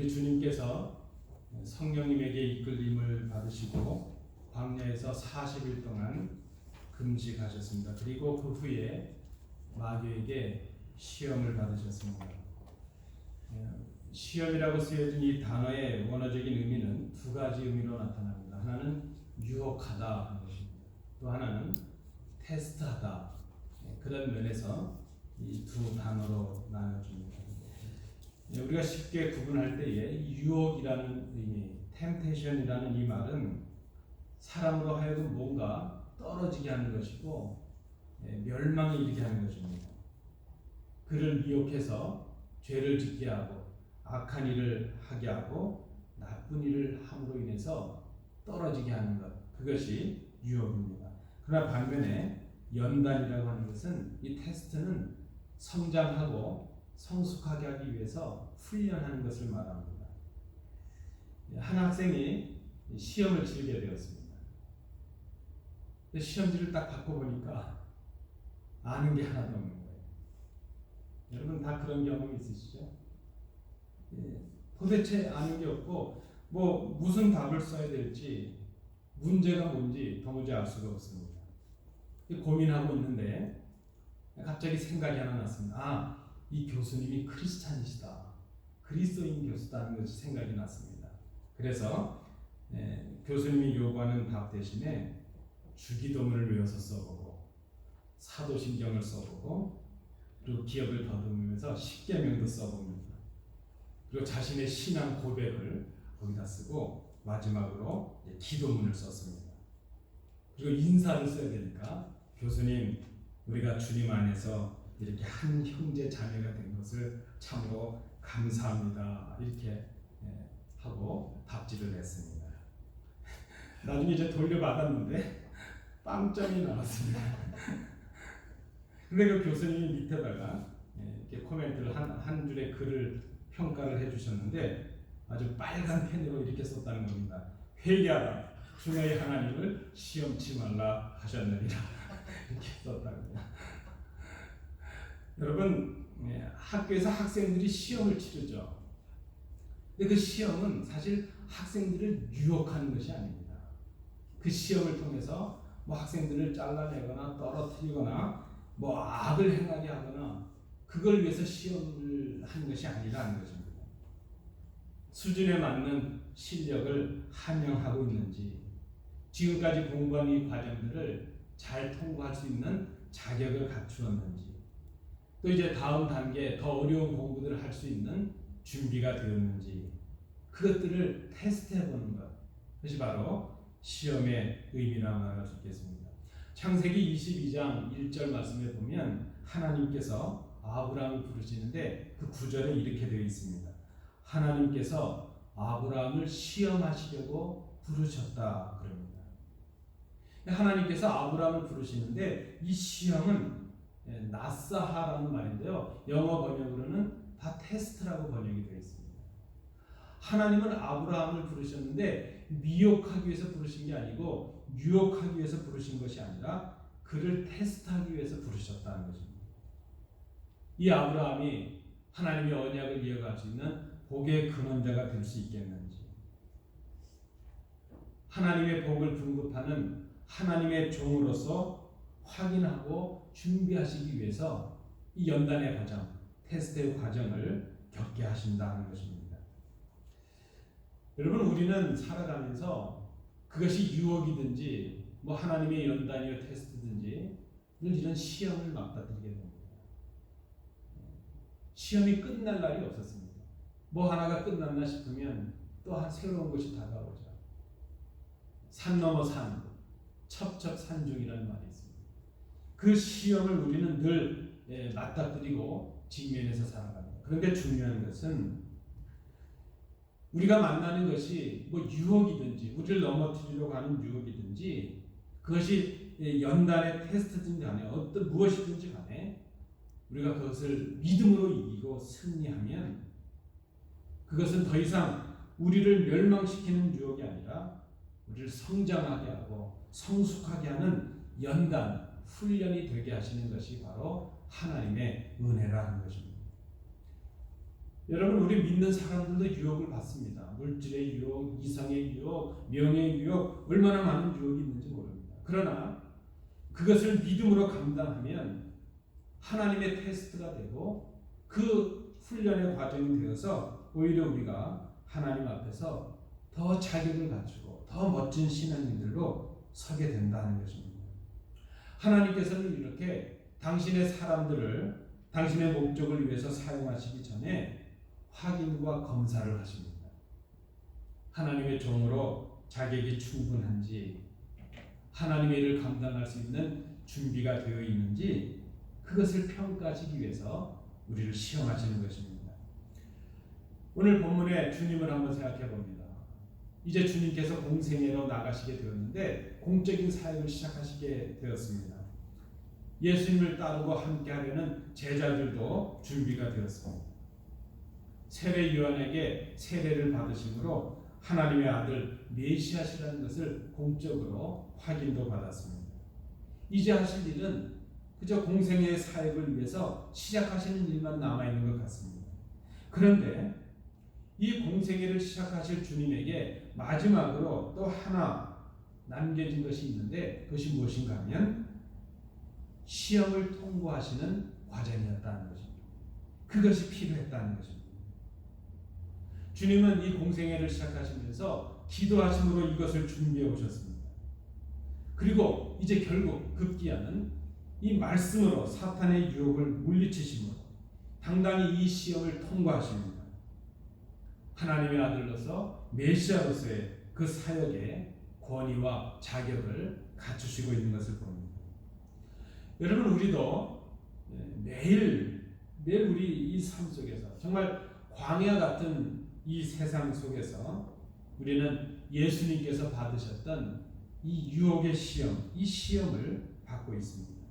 우리 주님께서 성령님에게 이끌림을 받으시고 광야에서 40일 동안 금식하셨습니다. 그리고 그 후에 마귀에게 시험을 받으셨습니다. 시험이라고 쓰여진 이 단어의 원어적인 의미는 두 가지 의미로 나타납니다. 하나는 유혹하다 하는 것입니다. 또 하나는 테스트하다. 그런 면에서 이 두 단어로 나눠집니다. 우리가 쉽게 구분할 때에 유혹이라는 의미, temptation이라는 이 말은 사람으로 하여금 뭔가 떨어지게 하는 것이고 멸망에 이르게 하는 것입니다. 그를 미혹해서 죄를 짓게 하고 악한 일을 하게 하고 나쁜 일을 함으로 인해서 떨어지게 하는 것, 그것이 유혹입니다. 그러나 반면에 연단이라고 하는 것은 이 테스트는 성장하고 성숙하게 하기 위해서 훈련하는 것을 말합니다. 한 학생이 시험을 치르게 되었습니다. 시험지를 딱 받고 보니까 아는 게 하나도 없는 거예요. 여러분 다 그런 경험 있으시죠? 도대체 아는 게 없고 무슨 답을 써야 될지 문제가 뭔지 도무지 알 수가 없습니다. 고민하고 있는데 갑자기 생각이 하나 났습니다. 이 교수님이 크리스찬이시다. 그리스도인 교수다는 것이 생각이 났습니다. 그래서 교수님이 요구하는 답 대신에 주기도문을 외워서 써보고 사도신경을 써보고 그리고 기억을 더듬으면서 십계명도 써봅니다. 그리고 자신의 신앙 고백을 거기다 쓰고 마지막으로 기도문을 썼습니다. 그리고 인사를 써야 되니까 교수님, 우리가 주님 안에서 이렇게 한 형제 자매가 된 것을 참으로 감사합니다. 이렇게 하고 답지를 했습니다. 나중에 이제 돌려받았는데 빵점이 나왔습니다. 근데 그 교수님이 밑에다가 이렇게 코멘트를 한 줄의 글을 평가를 해주셨는데 아주 빨간 펜으로 이렇게 썼다는 겁니다. 회개하라, 주 너의 하나님을 시험치 말라 하셨느니라. 이렇게 썼답니다. 여러분, 학교에서 학생들이 시험을 치르죠. 근데 그 시험은 사실 학생들을 유혹하는 것이 아닙니다. 그 시험을 통해서 학생들을 잘라내거나 떨어뜨리거나 악을 행하게 하거나 그걸 위해서 시험을 하는 것이 아니라는 것입니다. 수준에 맞는 실력을 함양하고 있는지, 지금까지 공부한 이 과정들을 잘 통과할 수 있는 자격을 갖추었는지, 또 이제 다음 단계 더 어려운 공부들을 할 수 있는 준비가 되었는지, 그것들을 테스트해 보는 것, 그것이 바로 시험의 의미라고 말할 수 있겠습니다. 창세기 22장 1절 말씀에 보면 하나님께서 아브라함을 부르시는데 그 구절에 이렇게 되어 있습니다. 하나님께서 아브라함을 시험하시려고 부르셨다 그럽니다. 하나님께서 아브라함을 부르시는데 이 시험은 나사하라는 말인데요. 영어 번역으로는 다 테스트라고 번역이 되어 있습니다. 하나님은 아브라함을 부르셨는데 미혹하기 위해서 부르신 게 아니고 유혹하기 위해서 부르신 것이 아니라 그를 테스트하기 위해서 부르셨다는 것입니다. 이 아브라함이 하나님의 언약을 이어갈 수 있는 복의 근원자가 될 수 있겠는지, 하나님의 복을 분급하는 하나님의 종으로서 확인하고 준비하시기 위해서 이 연단의 과정, 테스트의 과정을 겪게 하신다는 것입니다. 여러분, 우리는 살아가면서 그것이 유혹이든지 하나님의 연단이요 테스트든지 늘 이런 시험을 맞닥뜨리게 됩니다. 시험이 끝날 날이 없었습니다. 하나가 끝났나 싶으면 또 한 새로운 것이 다가오죠. 산 넘어 산, 첩첩산중이라는 말이 있습니다. 그 시험을 우리는 늘 맞닥뜨리고 직면해서 살아갑니다. 그런데 중요한 것은 우리가 만나는 것이 유혹이든지 우리를 넘어뜨리려고 하는 유혹이든지 그것이 연단의 테스트든지 간에 무엇이든지 간에 우리가 그것을 믿음으로 이기고 승리하면 그것은 더 이상 우리를 멸망시키는 유혹이 아니라 우리를 성장하게 하고 성숙하게 하는 연단, 훈련이 되게 하시는 것이 바로 하나님의 은혜라는 것입니다. 여러분, 우리 믿는 사람들도 유혹을 받습니다. 물질의 유혹, 이성의 유혹, 명예의 유혹, 얼마나 많은 유혹이 있는지 모릅니다. 그러나 그것을 믿음으로 감당하면 하나님의 테스트가 되고 그 훈련의 과정이 되어서 오히려 우리가 하나님 앞에서 더 자격을 갖추고 더 멋진 신앙인들로 서게 된다는 것입니다. 하나님께서는 이렇게 당신의 사람들을 당신의 목적을 위해서 사용하시기 전에 확인과 검사를 하십니다. 하나님의 종으로 자격이 충분한지, 하나님의 일을 감당할 수 있는 준비가 되어 있는지 그것을 평가하시기 위해서 우리를 시험하시는 것입니다. 오늘 본문에 주님을 한번 생각해 봅니다. 이제 주님께서 공생애로 나가시게 되었는데 공적인 사역을 시작하시게 되었습니다. 예수님을 따르고 함께하려는 제자들도 준비가 되었습니다. 세례 요한에게 세례를 받으심으로 하나님의 아들 메시아시라는 것을 공적으로 확인도 받았습니다. 이제 하실 일은 그저 공생애의 사역을 위해서 시작하시는 일만 남아있는 것 같습니다. 그런데 이 공생애를 시작하실 주님에게 마지막으로 또 하나 남겨진 것이 있는데 그것이 무엇인가 하면 시험을 통과하시는 과정이었다는 것입니다. 그것이 필요했다는 것입니다. 주님은 이 공생애를 시작하시면서 기도하심으로 이것을 준비해 오셨습니다. 그리고 이제 결국 급기야는 이 말씀으로 사탄의 유혹을 물리치심으로 당당히 이 시험을 통과하십니다. 하나님의 아들로서 메시아로서의 그 사역의 권위와 자격을 갖추시고 있는 것을 봅니다. 여러분, 우리도 매일 우리 이 삶 속에서 정말 광야 같은 이 세상 속에서 우리는 예수님께서 받으셨던 이 유혹의 시험, 이 시험을 받고 있습니다.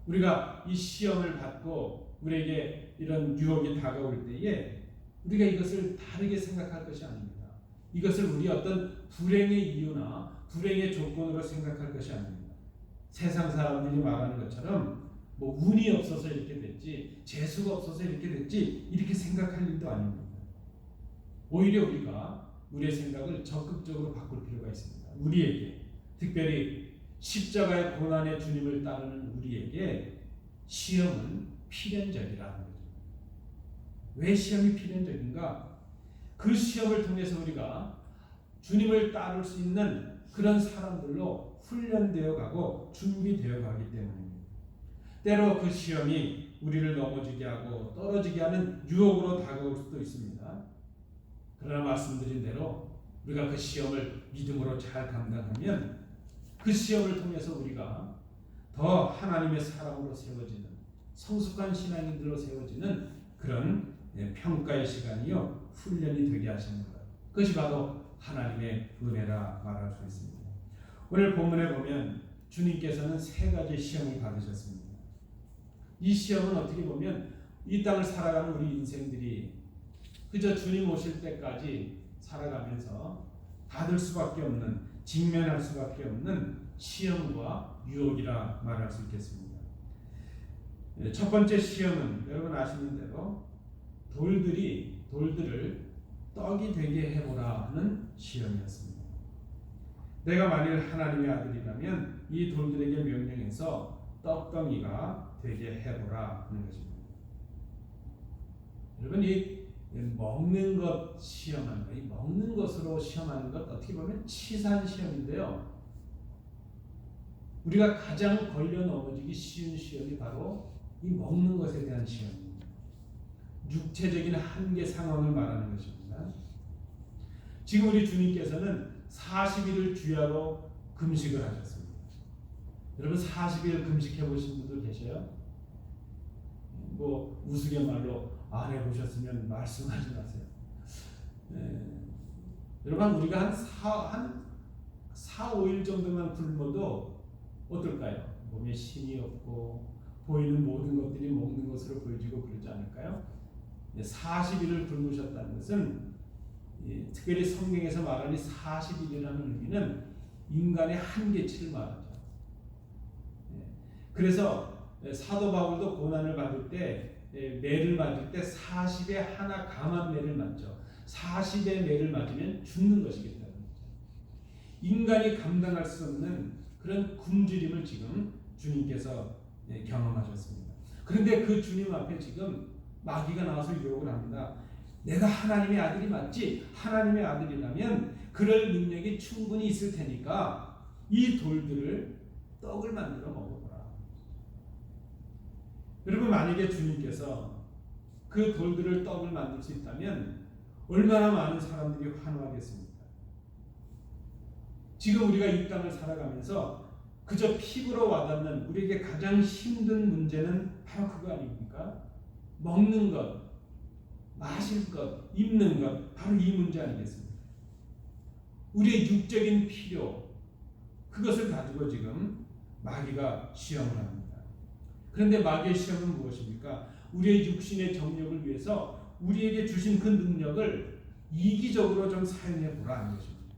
우리가 이 시험을 받고 우리에게 이런 유혹이 다가올 때에 우리가 이것을 다르게 생각할 것이 아닙니다. 이것을 우리 어떤 불행의 이유나 불행의 조건으로 생각할 것이 아닙니다. 세상 사람들이 말하는 것처럼 뭐 운이 없어서 이렇게 됐지, 재수가 없어서 이렇게 됐지, 이렇게 생각할 일도 아닙니다. 오히려 우리가 우리의 생각을 적극적으로 바꿀 필요가 있습니다. 우리에게, 특별히 십자가의 고난의 주님을 따르는 우리에게 시험은 필연적이라는 거죠. 왜 시험이 필연적인가? 그 시험을 통해서 우리가 주님을 따를 수 있는 그런 사람들로 훈련되어 가고 준비되어 가기 때문입니다. 때로 그 시험이 우리를 넘어지게 하고 떨어지게 하는 유혹으로 다가올 수도 있습니다. 그러나 말씀드린 대로 우리가 그 시험을 믿음으로 잘 감당하면 그 시험을 통해서 우리가 더 하나님의 사람으로 세워지는 성숙한 신앙인들로 세워지는 그런 평가의 시간이요 훈련이 되게 하시는 것. 그것이 바로 하나님의 은혜라 말할 수 있습니다. 오늘 본문에 보면 주님께서는 세 가지 시험을 받으셨습니다. 이 시험은 어떻게 보면 이 땅을 살아가는 우리 인생들이 그저 주님 오실 때까지 살아가면서 받을 수밖에 없는, 직면할 수밖에 없는 시험과 유혹이라 말할 수 있겠습니다. 첫 번째 시험은 여러분 아시는 대로 돌들을 떡이 되게 해보라 하는 시험이었습니다. 내가 만일 하나님의 아들이라면 이 돌들에게 명령해서 떡덩이가 되게 해보라 하는 것입니다. 여러분, 이 먹는 것 시험하는 것, 이 먹는 것으로 시험하는 것 어떻게 보면 치산 시험인데요. 우리가 가장 걸려 넘어지기 쉬운 시험이 바로 이 먹는 것에 대한 시험입니다. 육체적인 한계 상황을 말하는 것입니다. 지금 우리 주님께서는 40일을 주야로 금식을 하셨습니다. 여러분 40일 금식해 보신 분들 계셔요? 뭐 우스갯말로 안 해보셨으면 말씀하지 마세요. 여러분 우리가 한 4, 5일 정도만 굶어도 어떨까요? 몸에 힘이 없고 보이는 모든 것들이 먹는 것으로 보여지고 그러지 않을까요? 40일을 굶으셨다는 것은 특별히 성경에서 말하는 40일이라는 의미는 인간의 한계치를 말하죠. 그래서 사도 바울도 고난을 받을 때 매를 맞을 때 40에 하나 감한 매를 맞죠. 40의 매를 맞으면 죽는 것이겠다는 거죠. 인간이 감당할 수 없는 그런 굶주림을 지금 주님께서 경험하셨습니다. 그런데 그 주님 앞에 지금 마귀가 나와서 유혹을 합니다. 내가 하나님의 아들이 맞지? 하나님의 아들이라면 그럴 능력이 충분히 있을 테니까 이 돌들을 떡을 만들어 먹어보라. 여러분, 만약에 주님께서 그 돌들을 떡을 만들 수 있다면 얼마나 많은 사람들이 환호하겠습니까? 지금 우리가 이 땅을 살아가면서 그저 피부로 와닿는 우리에게 가장 힘든 문제는 바로 그거 아닙니까? 먹는 것, 마실 것, 입는 것, 바로 이 문제 아니겠습니까? 우리의 육적인 필요, 그것을 가지고 지금 마귀가 시험을 합니다. 그런데 마귀의 시험은 무엇입니까? 우리의 육신의 정력을 위해서 우리에게 주신 그 능력을 이기적으로 좀 사용해 보라 하는 것입니다.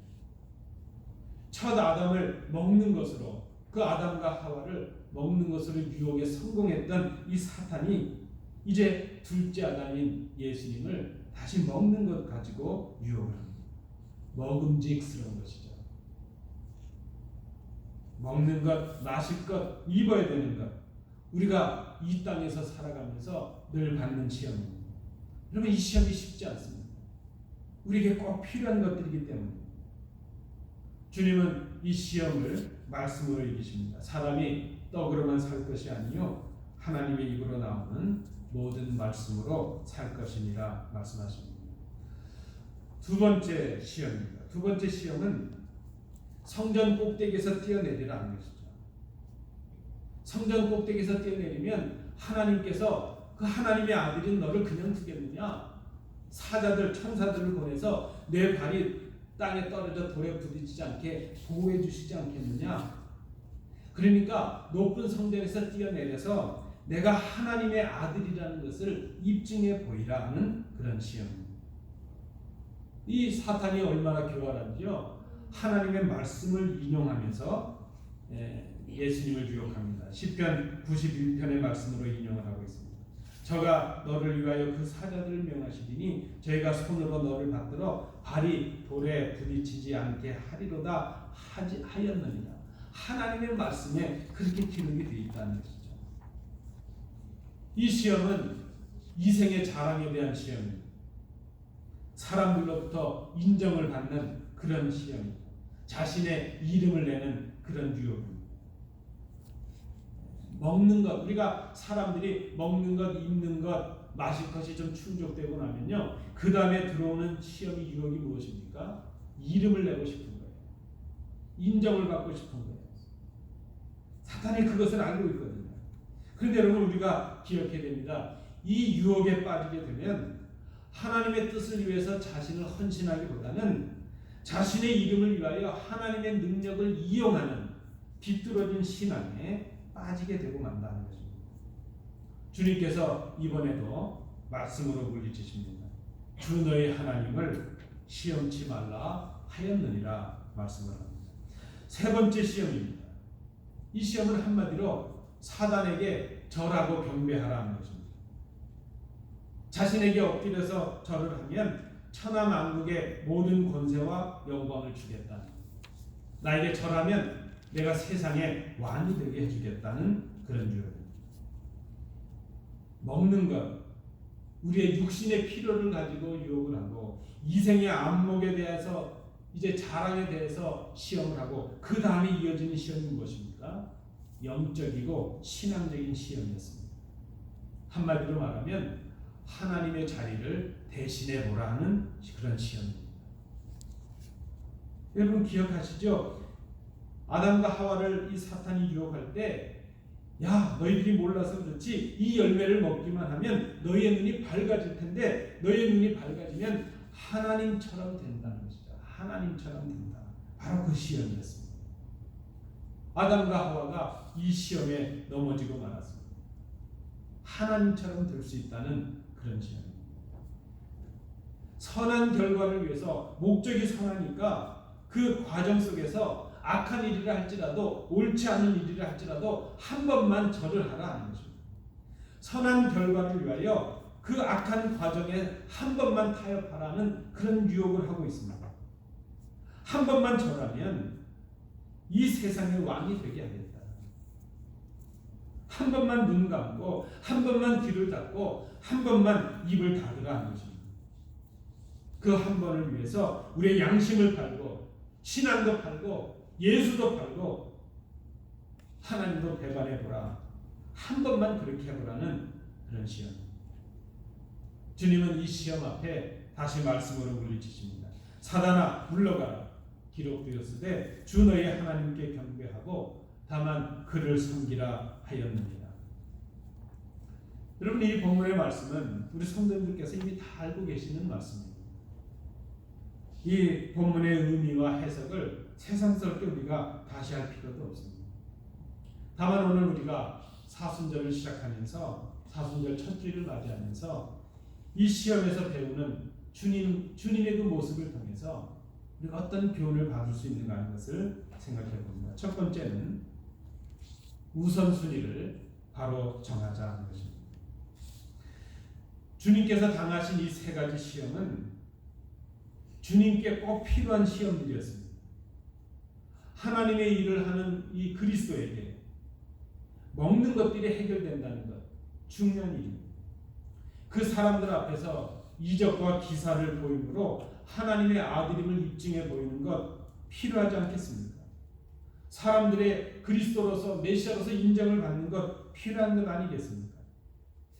첫 아담을 먹는 것으로, 그 아담과 하와를 먹는 것으로 유혹에 성공했던 이 사탄이 이제 둘째 아담인 예수님을 다시 먹는 것 가지고 유혹을 합니다. 먹음직스러운 것이죠. 먹는 것, 마실 것, 입어야 되는 것, 우리가 이 땅에서 살아가면서 늘 받는 시험입니다. 여러분, 이 시험이 쉽지 않습니다. 우리에게 꼭 필요한 것들이기 때문에 주님은 이 시험을 말씀으로 이기십니다. 사람이 떡으로만 살 것이 아니요 하나님의 입으로 나오는 모든 말씀으로 살 것이니라 말씀하십니다. 두 번째 시험입니다. 두 번째 시험은 성전 꼭대기에서 뛰어내리라는 것이죠. 성전 꼭대기에서 뛰어내리면 하나님께서 그 하나님의 아들인 너를 그냥 두겠느냐? 사자들, 천사들을 보내서 내 발이 땅에 떨어져 돌에 부딪히지 않게 보호해 주시지 않겠느냐? 그러니까 높은 성전에서 뛰어내려서 내가 하나님의 아들이라는 것을 입증해 보이라 하는 그런 시험입니다. 이 사탄이 얼마나 교활한지요. 하나님의 말씀을 인용하면서 예수님을 유혹합니다. 시편 91편의 말씀으로 인용을 하고 있습니다. 저가 너를 위하여 그 사자들을 명하시리니 저희가 손으로 너를 받들어 발이 돌에 부딪히지 않게 하리로다 하였느니라. 하나님의 말씀에 그렇게 기록이 되어 있다는 것이죠. 이 시험은 이생의 자랑에 대한 시험입니다. 사람들로부터 인정을 받는 그런 시험입니다. 자신의 이름을 내는 그런 유혹입니다. 먹는 것, 우리가 사람들이 먹는 것, 입는 것, 마실 것이 좀 충족되고 나면요, 그 다음에 들어오는 시험이 유혹이 무엇입니까? 이름을 내고 싶은 거예요. 인정을 받고 싶은 거예요. 사탄이 그것을 알고 있거든요. 그런데 여러분, 우리가 기억해야 됩니다. 이 유혹에 빠지게 되면 하나님의 뜻을 위해서 자신을 헌신하기보다는 자신의 이름을 위하여 하나님의 능력을 이용하는 비뚤어진 신앙에 빠지게 되고 만다는 것입니다. 주님께서 이번에도 말씀으로 물리치십니다. 주 너희 하나님을 시험치 말라 하였느니라 말씀을 합니다. 세 번째 시험입니다. 이 시험은 한마디로 사단에게 절하고 경배하라 하는 것입니다. 자신에게 엎드려서 절을 하면 천하만국의 모든 권세와 영광을 주겠다. 나에게 절하면 내가 세상의 왕이 되게 해주겠다는 그런 유혹입니다. 먹는 것, 우리의 육신의 필요를 가지고 유혹을 하고 이생의 안목에 대해서 이제 자랑에 대해서 시험을 하고 그 다음에 이어지는 시험이 무엇입니까? 영적이고 신앙적인 시험이었습니다. 한마디로 말하면 하나님의 자리를 대신해 보라 하는 그런 시험입니다. 여러분 기억하시죠? 아담과 하와를 이 사탄이 유혹할 때 야, 너희들이 몰라서 그렇지 이 열매를 먹기만 하면 너희의 눈이 밝아질 텐데 너희의 눈이 밝아지면 하나님처럼 된다는 것이죠. 하나님처럼 된다. 바로 그 시험이었습니다. 아담과 하와가 이 시험에 넘어지고 말았습니다. 하나님처럼 될 수 있다는 그런 시험입니다. 선한 결과를 위해서 목적이 선하니까 그 과정 속에서 악한 일이라 할지라도 옳지 않은 일이라 할지라도 한 번만 절을 하라 하는 것입니다. 선한 결과를 위하여 그 악한 과정에 한 번만 타협하라는 그런 유혹을 하고 있습니다. 한 번만 절하면 이 세상의 왕이 되게 하겠다. 한 번만 눈 감고 한 번만 귀를 닫고 한 번만 입을 닫으라 하는 것입니다. 그 한 번을 위해서 우리의 양심을 팔고 신앙도 팔고 예수도 팔고 하나님도 배반해보라. 한 번만 그렇게 해보라는 그런 시험. 주님은 이 시험 앞에 다시 말씀으로 물리치십니다. 사단아 물러가라. 기록되었으되 주 너희 하나님께 경배하고 다만 그를 섬기라 하였느니라. 여러분, 이 본문의 말씀은 우리 성도님들께서 이미 다 알고 계시는 말씀입니다. 이 본문의 의미와 해석을 세상스럽게 우리가 다시 할 필요도 없습니다. 다만 오늘 우리가 사순절을 시작하면서 사순절 첫 주일을 맞이하면서 이 시험에서 배우는 주님의 그 모습을 통해서 우리가 어떤 교훈을 받을 수 있는가 하는 것을 생각해 봅니다. 첫 번째는 우선순위를 바로 정하자 하는 것입니다. 주님께서 당하신 이 세 가지 시험은 주님께 꼭 필요한 시험들이었습니다. 하나님의 일을 하는 이 그리스도에게 먹는 것들이 해결된다는 것, 중요한 일입니다. 그 사람들 앞에서 이적과 기사를 보임으로 하나님의 아들임을 입증해 보이는 것 필요하지 않겠습니까? 사람들의 그리스도로서 메시아로서 인정을 받는 것 필요한 것 아니겠습니까?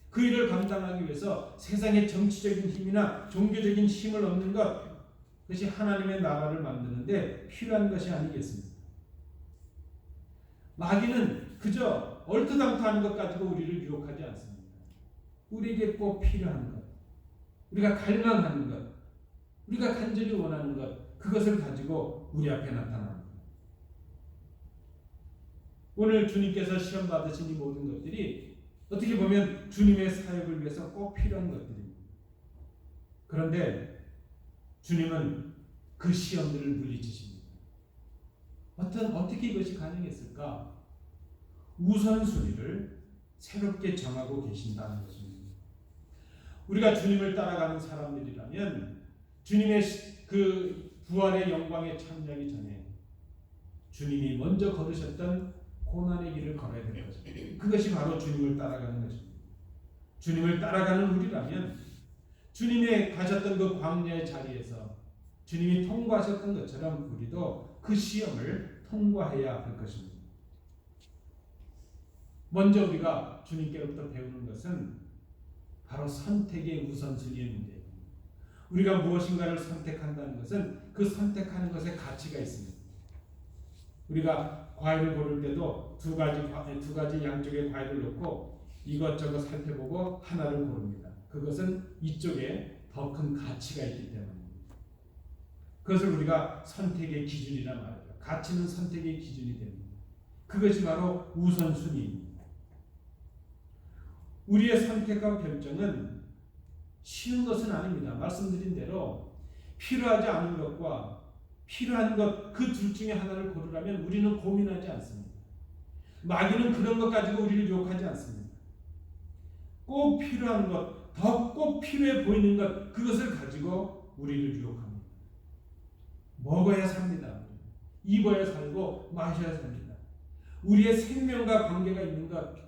그 일을 감당하기 위해서 세상의 정치적인 힘이나 종교적인 힘을 얻는 것, 그것이 하나님의 나라를 만드는데 필요한 것이 아니겠습니까? 마귀는 그저 얼토당토하는 것 가지고 우리를 유혹하지 않습니다. 우리에게 꼭 필요한 것, 우리가 갈망하는 것, 우리가 간절히 원하는 것, 그것을 가지고 우리 앞에 나타납니다. 오늘 주님께서 시험 받으신 이 모든 것들이 어떻게 보면 주님의 사역을 위해서 꼭 필요한 것들입니다. 그런데 주님은 그 시험들을 물리치십니다. 어떻게 이것이 가능했을까? 우선순위를 새롭게 정하고 계신다는 것입니다. 우리가 주님을 따라가는 사람들이라면 주님의 그 부활의 영광에 참여하기 전에 주님이 먼저 걸으셨던 고난의 길을 걸어야 되는 거죠. 그것이 바로 주님을 따라가는 것입니다. 주님을 따라가는 우리라면 주님이 가셨던 그 광야의 자리에서 주님이 통과하셨던 것처럼 우리도 그 시험을 통과해야 할 것입니다. 먼저 우리가 주님께로부터 배우는 것은 바로 선택의 우선순위의 문제입니다. 우리가 무엇인가를 선택한다는 것은 그 선택하는 것에 가치가 있습니다. 우리가 과일을 고를 때도 두 가지 양쪽에 과일을 놓고 이것저것 살펴보고 하나를 고릅니다. 그것은 이쪽에 더 큰 가치가 있기 때문입니다. 그것을 우리가 선택의 기준이라 말하죠. 가치는 선택의 기준이 됩니다. 그것이 바로 우선순위입니다. 우리의 선택과 결정은 쉬운 것은 아닙니다. 말씀드린 대로 필요하지 않은 것과 필요한 것, 그 둘 중에 하나를 고르라면 우리는 고민하지 않습니다. 마귀는 그런 것 가지고 우리를 유혹하지 않습니다. 꼭 필요한 것, 더 꼭 필요해 보이는 것, 그것을 가지고 우리를 유혹합니다. 먹어야 삽니다. 입어야 살고 마셔야 삽니다. 우리의 생명과 관계가 있는 것,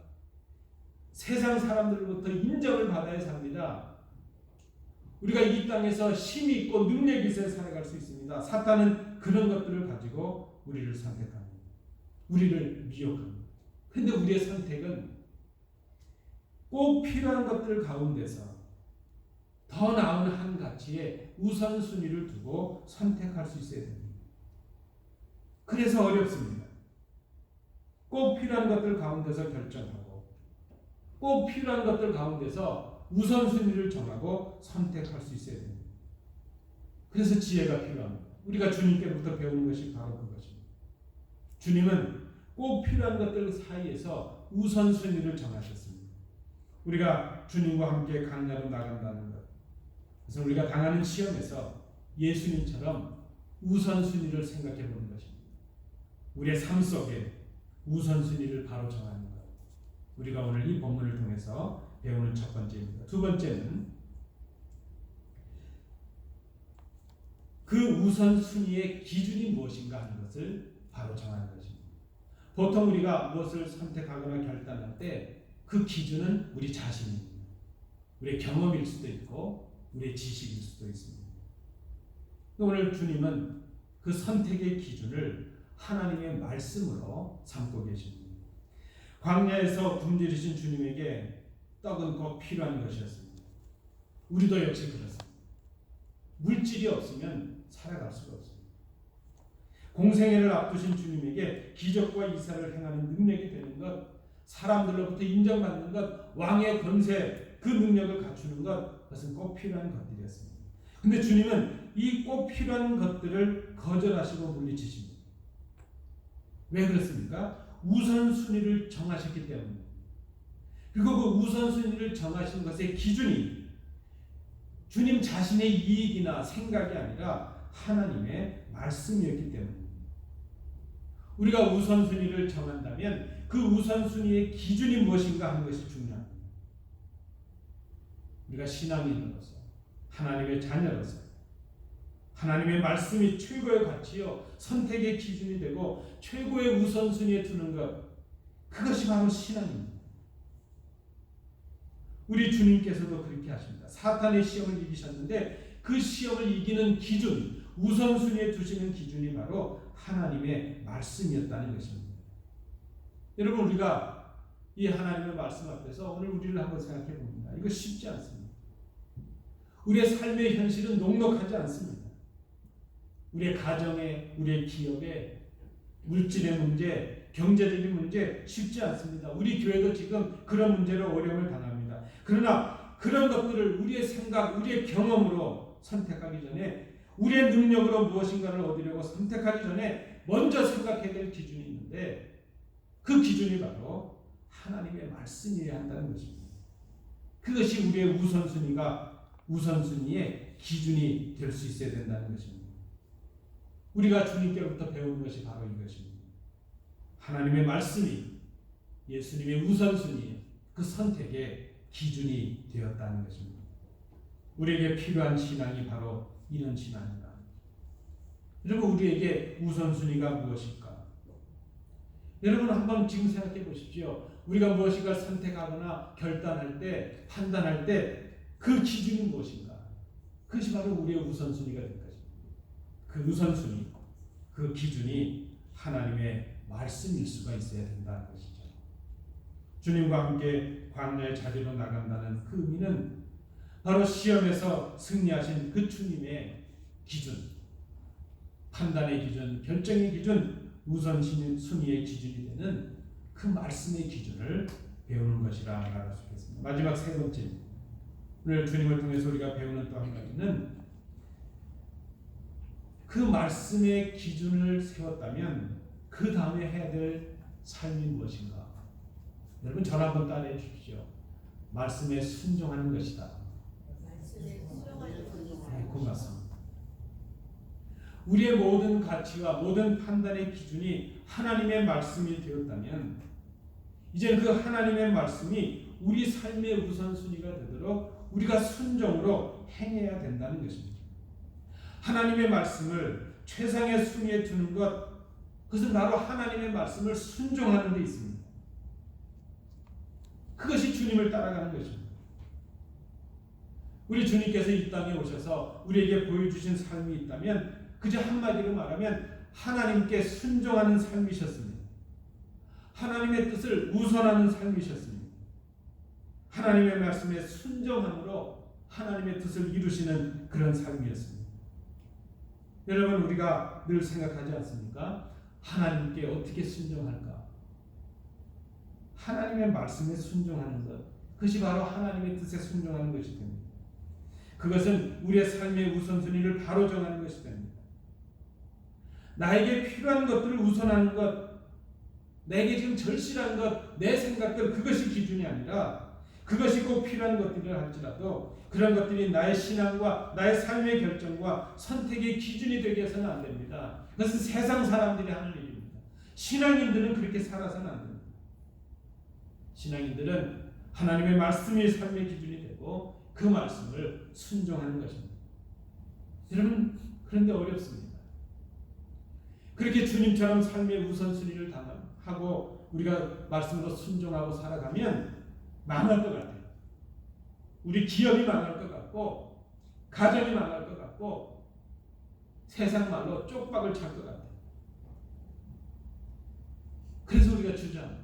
세상 사람들로부터 인정을 받아야 삽니다. 우리가 이 땅에서 힘이 있고 능력이 있어야 살아갈 수 있습니다. 사탄은 그런 것들을 가지고 우리를 선택합니다. 우리를 미혹합니다. 그런데 우리의 선택은 꼭 필요한 것들 가운데서 더 나은 한 가치에 우선순위를 두고 선택할 수 있어야 됩니다. 그래서 어렵습니다. 꼭 필요한 것들 가운데서 결정하고 꼭 필요한 것들 가운데서 우선순위를 정하고 선택할 수 있어야 됩니다. 그래서 지혜가 필요합니다. 우리가 주님께로부터 배우는 것이 바로 그것입니다. 주님은 꼭 필요한 것들 사이에서 우선순위를 정하셨습니다. 우리가 주님과 함께 강야로 나간다는 것, 그래서 우리가 당하는 시험에서 예수님처럼 우선순위를 생각해 보는 것입니다. 우리의 삶 속에 우선순위를 바로 정하는 것, 우리가 오늘 이 본문을 통해서 배우는 첫 번째입니다. 두 번째는 그 우선순위의 기준이 무엇인가 하는 것을 바로 정하는 것입니다. 보통 우리가 무엇을 선택하거나 결단할 때 그 기준은 우리 자신입니다. 우리의 경험일 수도 있고 우리의 지식일 수도 있습니다. 오늘 주님은 그 선택의 기준을 하나님의 말씀으로 삼고 계십니다. 광야에서 굶주리신 주님에게 떡은 꼭 필요한 것이었습니다. 우리도 역시 그렇습니다. 물질이 없으면 살아갈 수가 없습니다. 공생애를 앞두신 주님에게 기적과 이사를 행하는 능력이 되는 것, 사람들로부터 인정받는 것, 왕의 권세, 그 능력을 갖추는 것, 그것은 꼭 필요한 것들이었습니다. 근데 주님은 이 꼭 필요한 것들을 거절하시고 물리치십니다. 왜 그렇습니까? 우선순위를 정하셨기 때문입니다. 그리고 그 우선순위를 정하신 것의 기준이 주님 자신의 이익이나 생각이 아니라 하나님의 말씀이었기 때문입니다. 우리가 우선순위를 정한다면 그 우선순위의 기준이 무엇인가 하는 것이 중요합니다. 우리가 신앙인으로서 하나님의 자녀로서 하나님의 말씀이 최고의 가치요 선택의 기준이 되고 최고의 우선순위에 두는 것, 그것이 바로 신앙입니다. 우리 주님께서도 그렇게 하십니다. 사탄의 시험을 이기셨는데 그 시험을 이기는 기준, 우선순위에 두시는 기준이 바로 하나님의 말씀이었다는 것입니다. 여러분, 우리가 이 하나님의 말씀 앞에서 오늘 우리를 한번 생각해 봅니다. 이거 쉽지 않습니다. 우리의 삶의 현실은 녹록하지 않습니다. 우리의 가정에, 우리의 기업에, 물질의 문제, 경제적인 문제 쉽지 않습니다. 우리 교회도 지금 그런 문제로 어려움을 당합니다. 그러나 그런 것들을 우리의 생각, 우리의 경험으로 선택하기 전에, 우리의 능력으로 무엇인가를 얻으려고 선택하기 전에 먼저 생각해야 될 기준이 있는데, 그 기준이 바로 하나님의 말씀이어야 한다는 것입니다. 그것이 우리의 우선순위의 기준이 될 수 있어야 된다는 것입니다. 우리가 주님께로부터 배우는 것이 바로 이것입니다. 하나님의 말씀이 예수님의 우선순위, 그 선택의 기준이 되었다는 것입니다. 우리에게 필요한 신앙이 바로 이런 신앙이다. 여러분, 우리에게 우선순위가 무엇일까? 여러분, 한번 지금 생각해 보십시오. 우리가 무엇인가 선택하거나 결단할 때, 판단할 때 그 기준이 무엇인가? 그것이 바로 우리의 우선순위가 될 것입니다. 그 우선순위, 그 기준이 하나님의 말씀일 수가 있어야 된다는 것이죠. 주님과 함께 광야의 자리로 나간다는 그 의미는 바로 시험에서 승리하신 그 주님의 기준, 판단의 기준, 결정의 기준, 우선순위의 기준이 되는 그 말씀의 기준을 배우는 것이라 말할 수 있겠습니다. 마지막 세 번째, 오늘 주님을 통해서 우리가 배우는 또 한 가지는 그 말씀의 기준을 세웠다면 그 다음에 해야 될 삶이 무엇인가? 여러분, 전 한번 따라해 주십시오. 말씀에 순종하는 것이다. 네, 고맙습니다. 우리의 모든 가치와 모든 판단의 기준이 하나님의 말씀이 되었다면 이제 그 하나님의 말씀이 우리 삶의 우선순위가 되도록 우리가 순종으로 행해야 된다는 것입니다. 하나님의 말씀을 최상의 순위에 두는 것, 그것은 바로 하나님의 말씀을 순종하는 데 있습니다. 그것이 주님을 따라가는 것입니다. 우리 주님께서 이 땅에 오셔서 우리에게 보여주신 삶이 있다면 그저 한마디로 말하면 하나님께 순종하는 삶이셨습니다. 하나님의 뜻을 우선하는 삶이셨습니다. 하나님의 말씀에 순종함으로 하나님의 뜻을 이루시는 그런 삶이었습니다. 여러분, 우리가 늘 생각하지 않습니까? 하나님께 어떻게 순종할까? 하나님의 말씀에 순종하는 것, 그것이 바로 하나님의 뜻에 순종하는 것이 됩니다. 그것은 우리의 삶의 우선순위를 바로 정하는 것이 됩니다. 나에게 필요한 것들을 우선하는 것, 내게 지금 절실한 것, 내 생각들, 그것이 기준이 아니라 그것이 꼭 필요한 것들을 할지라도 그런 것들이 나의 신앙과 나의 삶의 결정과 선택의 기준이 되게 해서는 안 됩니다. 그것은 세상 사람들이 하는 일입니다. 신앙인들은 그렇게 살아서는 안 됩니다. 신앙인들은 하나님의 말씀이 삶의 기준이 되고 그 말씀을 순종하는 것입니다. 여러분, 그런데 어렵습니다. 그렇게 주님처럼 삶의 우선순위를 하고 우리가 말씀으로 순종하고 살아가면 망할 것 같아요. 우리 기업이 망할 것 같고 가정이 망할 것 같고 세상 말로 쪽박을 찰 것 같아요. 그래서 우리가 주저합니다.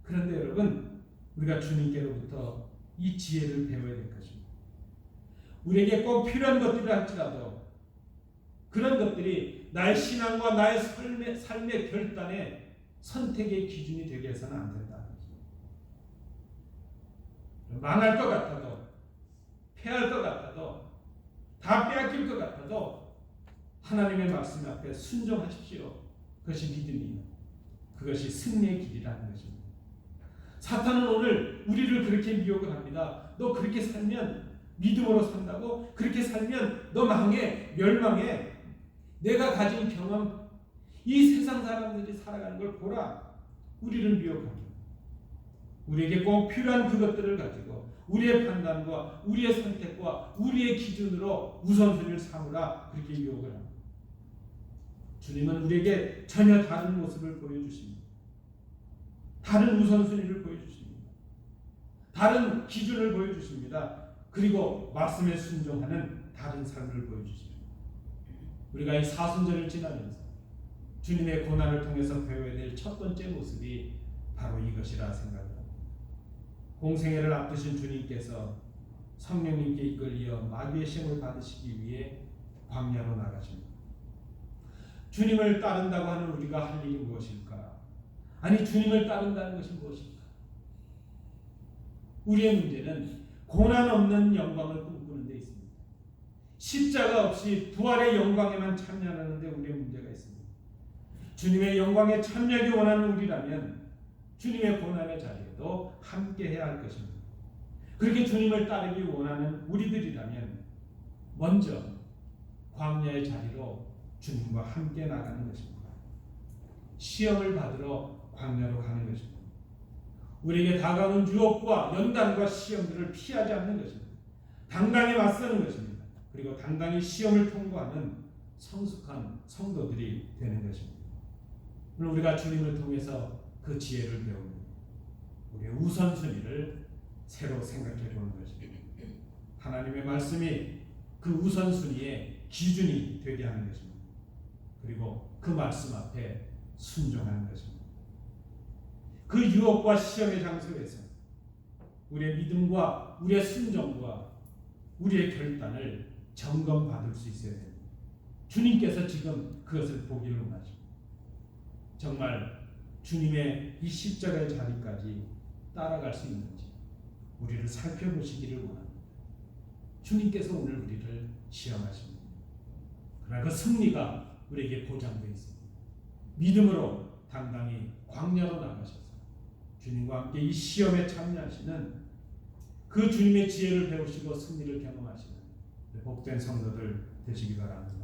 그런데 여러분, 우리가 주님께로부터 이 지혜를 배워야 될 것입니다. 우리에게 꼭 필요한 것들이라 할지라도 그런 것들이 나의 신앙과 나의 삶의 결단의 선택의 기준이 되게 해서는 안 된다는 것입니다. 망할 것 같아도, 패할 것 같아도, 다 빼앗길 것 같아도 하나님의 말씀 앞에 순종하십시오. 그것이 믿음이요, 그것이 승리의 길이라는 것입니다. 사탄은 오늘 우리를 그렇게 미혹을 합니다. 너 그렇게 살면 믿음으로 산다고? 그렇게 살면 너 망해, 멸망해. 내가 가진 경험, 이 세상 사람들이 살아가는 걸 보라. 우리를 미혹합니다. 우리에게 꼭 필요한 그것들을 가지고 우리의 판단과 우리의 선택과 우리의 기준으로 우선순위를 삼으라, 그렇게 유혹을 합니다. 주님은 우리에게 전혀 다른 모습을 보여주십니다. 다른 우선순위를 보여주십니다. 다른 기준을 보여주십니다. 그리고 말씀에 순종하는 다른 삶을 보여주십니다. 우리가 이 사순절을 지나면서 주님의 고난을 통해서 배워야 될 첫 번째 모습이 바로 이것이라 생각합니다. 공생애를 앞두신 주님께서 성령님께 이끌려 마귀의 시험을 받으시기 위해 광야로 나가십니다. 주님을 따른다고 하는 우리가 할 일이 무엇일까? 아니, 주님을 따른다는 것이 무엇일까? 우리의 문제는 고난 없는 영광을 꿈꾸는 데 있습니다. 십자가 없이 부활의 영광에만 참여하는 데 우리의 문제가 있습니다. 주님의 영광에 참여하기 원하는 우리라면 주님의 고난의 자리에도 함께 해야 할 것입니다. 그렇게 주님을 따르기 원하는 우리들이라면 먼저 광야의 자리로 주님과 함께 나가는 것입니다. 시험을 받으러 광야로 가는 것입니다. 우리에게 다가오는 유혹과 연단과 시험들을 피하지 않는 것입니다. 당당히 맞서는 것입니다. 그리고 당당히 시험을 통과하는 성숙한 성도들이 되는 것입니다. 오늘 우리가 주님을 통해서 그 지혜를 배웁니다. 우리의 우선순위를 새로 생각해 보는 것입니다. 하나님의 말씀이 그 우선순위의 기준이 되게 하는 것입니다. 그리고 그 말씀 앞에 순종하는 것입니다. 그 유혹과 시험의 장소에서 우리의 믿음과 우리의 순종과 우리의 결단을 점검받을 수 있어야 됩니다. 주님께서 지금 그것을 보기를 원하십니다. 정말 주님의 이 십자가의 자리까지 따라갈 수 있는지 우리를 살펴보시기를 원합니다. 주님께서 오늘 우리를 시험하십니다. 그러나 그 승리가 우리에게 보장되어 있습니다. 믿음으로 당당히 광야로 나가셔서 주님과 함께 이 시험에 참여하시는 그 주님의 지혜를 배우시고 승리를 경험하시는 복된 성도들 되시기 바랍니다.